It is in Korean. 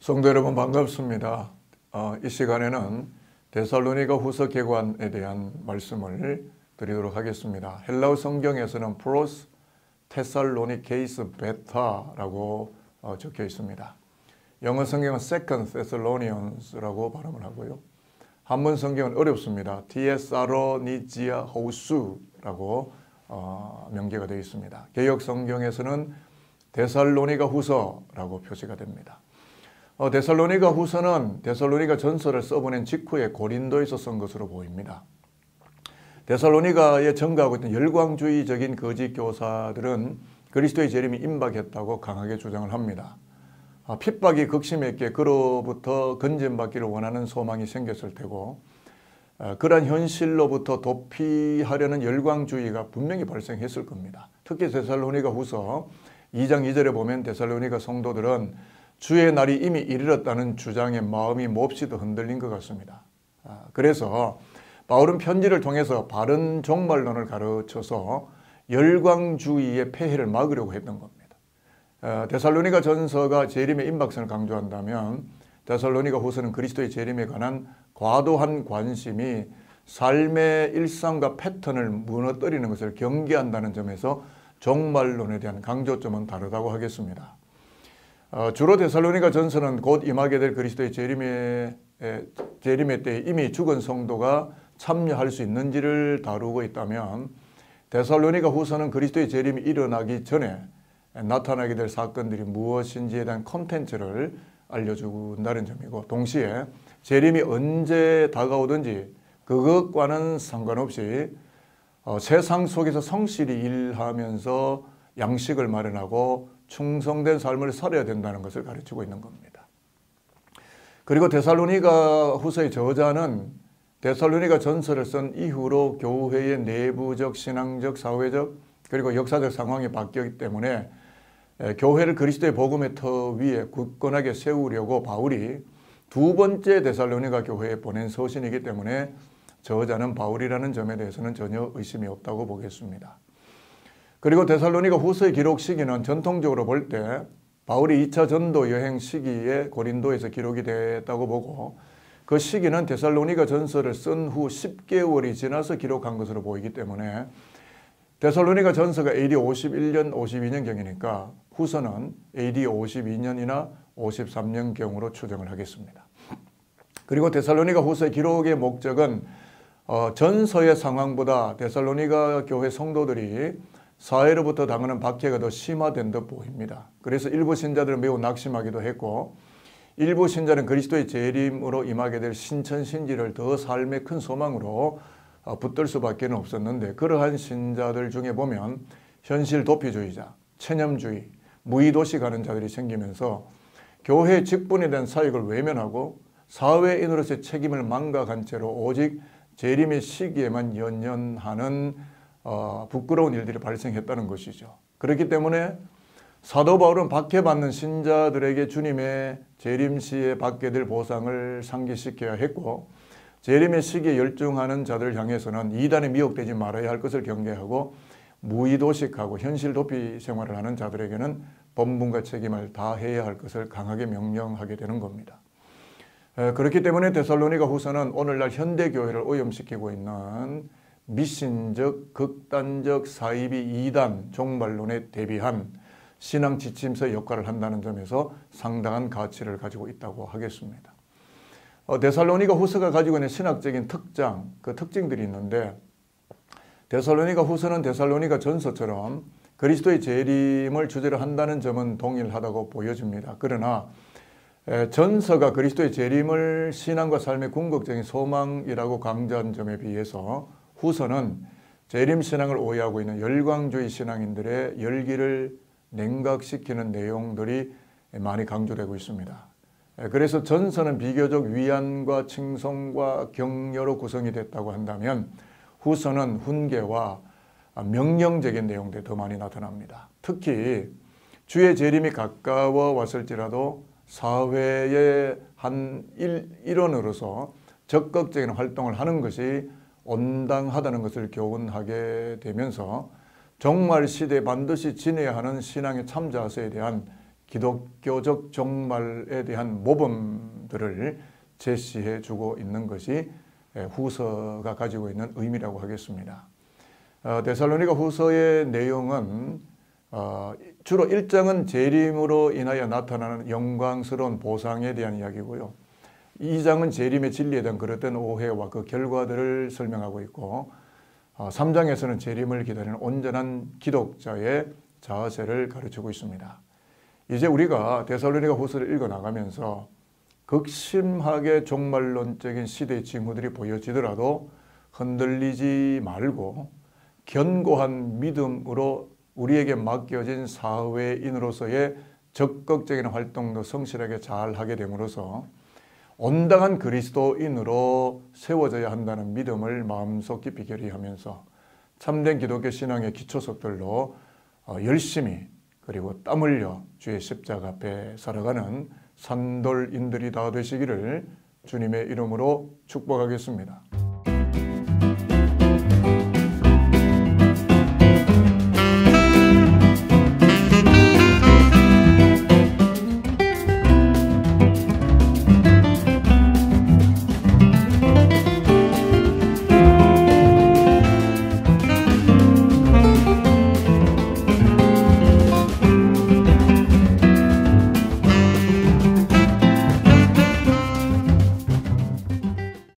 성도 여러분 반갑습니다. 이 시간에는 데살로니가 후서 개관에 대한 말씀을 드리도록 하겠습니다. 헬라어 성경에서는 프로스 테살로니케이스 베타라고 적혀 있습니다. 영어 성경은 Second Thessalonians라고 발음을 하고요. 한문 성경은 어렵습니다. 티에사로니지아 호수라고 명기가 되어 있습니다. 개역 성경에서는 데살로니가 후서라고 표시가 됩니다. 데살로니가 후서는 데살로니가 전서를 써보낸 직후에 고린도에서 쓴 것으로 보입니다. 데살로니가에 증가하고 있던 열광주의적인 거짓 교사들은 그리스도의 재림이 임박했다고 강하게 주장을 합니다. 핍박이 극심했기에 그로부터 건진받기를 원하는 소망이 생겼을 테고, 그러한 현실로부터 도피하려는 열광주의가 분명히 발생했을 겁니다. 특히 데살로니가 후서 2장 2절에 보면 데살로니가 성도들은 주의 날이 이미 이르렀다는 주장에 마음이 몹시도 흔들린 것 같습니다. 그래서 바울은 편지를 통해서 바른 종말론을 가르쳐서 열광주의의 폐해를 막으려고 했던 겁니다. 데살로니가 전서가 재림의 임박성을 강조한다면 데살로니가 후서는 그리스도의 재림에 관한 과도한 관심이 삶의 일상과 패턴을 무너뜨리는 것을 경계한다는 점에서 종말론에 대한 강조점은 다르다고 하겠습니다. 주로 데살로니가 전서는 곧 임하게 될 그리스도의 재림의 때에 이미 죽은 성도가 참여할 수 있는지를 다루고 있다면, 데살로니가 후서는 그리스도의 재림이 일어나기 전에 나타나게 될 사건들이 무엇인지에 대한 콘텐츠를 알려준다는 점이고, 동시에 재림이 언제 다가오든지 그것과는 상관없이 세상 속에서 성실히 일하면서 양식을 마련하고 충성된 삶을 살아야 된다는 것을 가르치고 있는 겁니다. 그리고 데살로니가 후서의 저자는 데살로니가 전서를 쓴 이후로 교회의 내부적, 신앙적, 사회적 그리고 역사적 상황이 바뀌었기 때문에 교회를 그리스도의 복음의 터 위에 굳건하게 세우려고 바울이 두 번째 데살로니가 교회에 보낸 서신이기 때문에 저자는 바울이라는 점에 대해서는 전혀 의심이 없다고 보겠습니다. 그리고 데살로니가 후서의 기록 시기는 전통적으로 볼 때 바울이 2차 전도 여행 시기에 고린도에서 기록이 됐다고 보고, 그 시기는 데살로니가 전서를 쓴 후 10개월이 지나서 기록한 것으로 보이기 때문에 데살로니가 전서가 AD 51년, 52년경이니까 후서는 AD 52년이나 53년경으로 추정을 하겠습니다. 그리고 데살로니가 후서의 기록의 목적은 전서의 상황보다 데살로니가 교회 성도들이 사회로부터 당하는 박해가 더 심화된 듯 보입니다. 그래서 일부 신자들은 매우 낙심하기도 했고, 일부 신자는 그리스도의 재림으로 임하게 될 신천신지를 더 삶의 큰 소망으로 붙들 수밖에 없었는데, 그러한 신자들 중에 보면 현실 도피주의자, 체념주의, 무의도식하는 자들이 생기면서 교회 직분에 대한 사역을 외면하고 사회인으로서의 책임을 망각한 채로 오직 재림의 시기에만 연연하는 부끄러운 일들이 발생했다는 것이죠. 그렇기 때문에 사도 바울은 박해받는 신자들에게 주님의 재림 시에 받게 될 보상을 상기시켜야 했고, 재림의 시기에 열중하는 자들을 향해서는 이단에 미혹되지 말아야 할 것을 경계하고, 무의도식하고 현실 도피 생활을 하는 자들에게는 본분과 책임을 다해야 할 것을 강하게 명령하게 되는 겁니다. 그렇기 때문에 데살로니가 후서는 오늘날 현대교회를 오염시키고 있는 미신적, 극단적, 사이비 이단 종말론에 대비한 신앙 지침서 역할을 한다는 점에서 상당한 가치를 가지고 있다고 하겠습니다. 데살로니가 후서가 가지고 있는 신학적인 특장, 그 특징들이 있는데, 데살로니가 후서는 데살로니가 전서처럼 그리스도의 재림을 주제로 한다는 점은 동일하다고 보여집니다. 그러나 전서가 그리스도의 재림을 신앙과 삶의 궁극적인 소망이라고 강조한 점에 비해서 후서는 재림신앙을 오해하고 있는 열광주의 신앙인들의 열기를 냉각시키는 내용들이 많이 강조되고 있습니다. 그래서 전서는 비교적 위안과 칭송과 격려로 구성이 됐다고 한다면, 후서는 훈계와 명령적인 내용들이 더 많이 나타납니다. 특히 주의 재림이 가까워 왔을지라도 사회의 한 일원으로서 적극적인 활동을 하는 것이 온당하다는 것을 교훈하게 되면서 종말 시대에 반드시 지내야 하는 신앙의 참 자세에 대한 기독교적 종말에 대한 모범들을 제시해 주고 있는 것이 후서가 가지고 있는 의미라고 하겠습니다. 데살로니가 후서의 내용은 주로 1장은 재림으로 인하여 나타나는 영광스러운 보상에 대한 이야기고요. 2장은 재림의 진리에 대한 그릇된 오해와 그 결과들을 설명하고 있고 3장에서는 재림을 기다리는 온전한 기독자의 자세를 가르치고 있습니다. 이제 우리가 데살로니가 후서를 읽어나가면서 극심하게 종말론적인 시대의 징후들이 보여지더라도 흔들리지 말고 견고한 믿음으로 우리에게 맡겨진 사회인으로서의 적극적인 활동도 성실하게 잘 하게 됨으로써 온당한 그리스도인으로 세워져야 한다는 믿음을 마음속 깊이 결의하면서 참된 기독교 신앙의 기초석들로 열심히 그리고 땀 흘려 주의 십자가 앞에 살아가는 산돌인들이 다 되시기를 주님의 이름으로 축복하겠습니다.